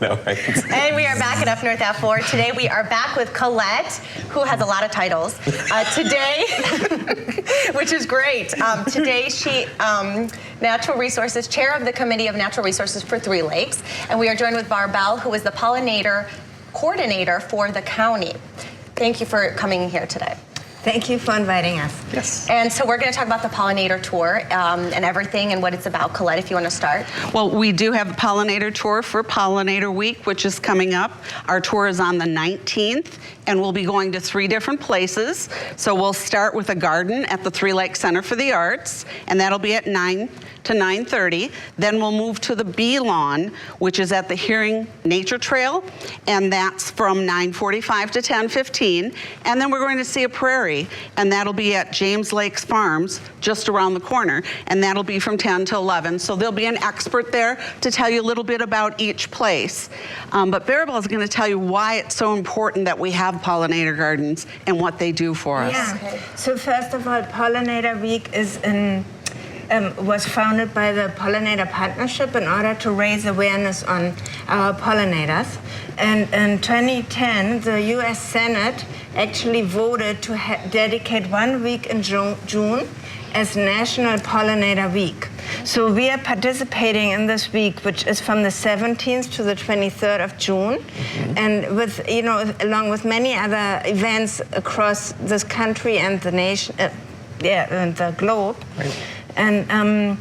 No, right? And we are back at Up North Out 4. Today we are back with Collette, who has a lot of titles. Today, which is great. Today she, Natural Resources, Chair of the Committee of Natural Resources for Three Lakes. And we are joined with Baerbel, who is the Pollinator Coordinator for the county. Thank you for coming here today. Thank you for inviting us. Yes. And so we're going to talk about the Pollinator Tour and everything and what it's about. Collette, if you want to start. Well, we do have the Pollinator Tour for Pollinator Week, which is coming up. Our tour is on the 19th, and we'll be going to 3 different places. So we'll start with a garden at the Three Lakes Center for the Arts, and that'll be at 9 to 9:30. Then we'll move to the Bee Lawn, which is at the Hearing Nature Trail, and that's from 9:45 to 10:15. And then we're going to see a prairie, and that'll be at James Lake's Farms, just around the corner, and that'll be from 10 to 11. So there'll be an expert there to tell you a little bit about each place. But Baerbel is going to tell you why it's so important that we have pollinator gardens and what they do for us. Yeah. So first of all, Pollinator Week is was founded by the Pollinator Partnership in order to raise awareness on our pollinators. And in 2010, the U.S. Senate actually voted to dedicate 1 week in June as National Pollinator Week. So we are participating in this week, which is from the 17th to the 23rd of June, and with, along with many other events across this country and the nation, and the globe. Right. And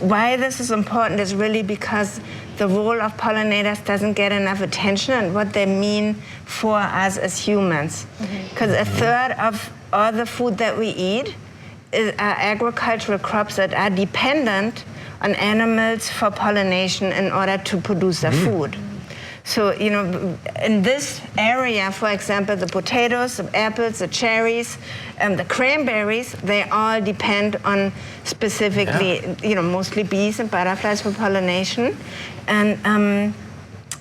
why this is important is really because the role of pollinators doesn't get enough attention and what they mean for us as humans. Because a third of all the food that we eat are agricultural crops that are dependent on animals for pollination in order to produce their food. So, in this area, for example, the potatoes, the apples, the cherries, and the cranberries, they all depend on specifically, mostly bees and butterflies for pollination. And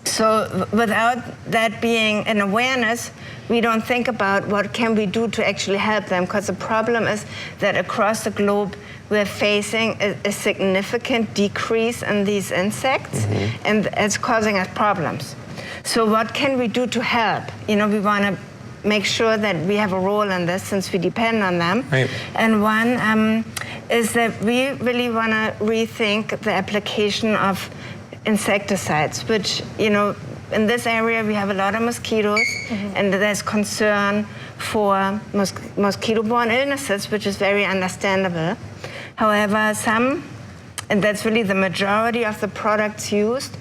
so without that being an awareness, we don't think about what can we do to actually help them, because the problem is that across the globe, we're facing a significant decrease in these insects, and it's causing us problems. So what can we do to help? We want to make sure that we have a role in this since we depend on them. Right. And one is that we really want to rethink the application of insecticides, which, in this area we have a lot of mosquitoes, and there's concern for mosquito-borne illnesses, which is very understandable. However, and that's really the majority of the products used,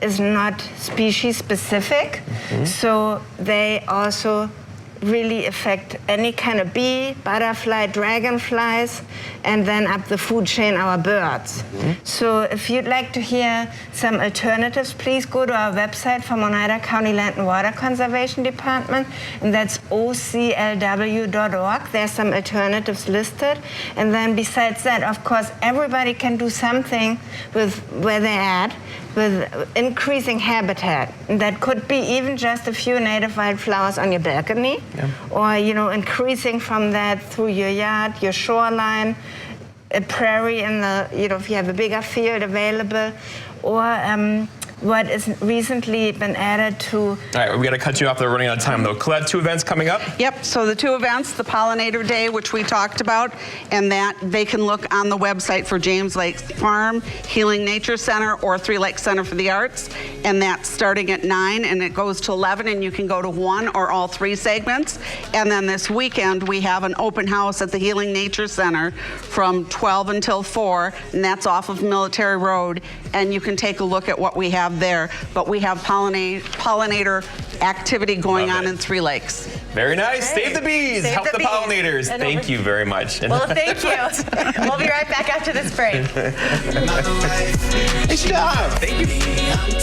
is not species specific. So they also really affect any kind of bee, butterfly, dragonflies, and then up the food chain, our birds. So if you'd like to hear some alternatives, please go to our website from Oneida County Land and Water Conservation Department, and that's oclw.org. There's some alternatives listed. And then besides that, of course, everybody can do something with where they're at, with increasing habitat. And that could be even just a few native wildflowers on your balcony, or increasing from that through your yard, your shoreline, a prairie in the, if you have a bigger field available, or what has recently been added to... All right, we got to cut you off. They're running out of time, though. Collette, 2 events coming up? Yep, so the 2 events, the Pollinator Day, which we talked about, and that they can look on the website for James Lake's Farm, Healing Nature Center, or Three Lakes Center for the Arts, and that's starting at 9, and it goes to 11, and you can go to 1 or all 3 segments. And then this weekend, we have an open house at the Healing Nature Center from 12 until 4, and that's off of Military Road, and you can take a look at what we have there. But we have pollinator activity going on in Three Lakes. Very nice. Great. Save the bees. Save Help the the bees. pollinators. Thank you very much. Well, thank you. We'll be right back after this break. Nice job. Thank you.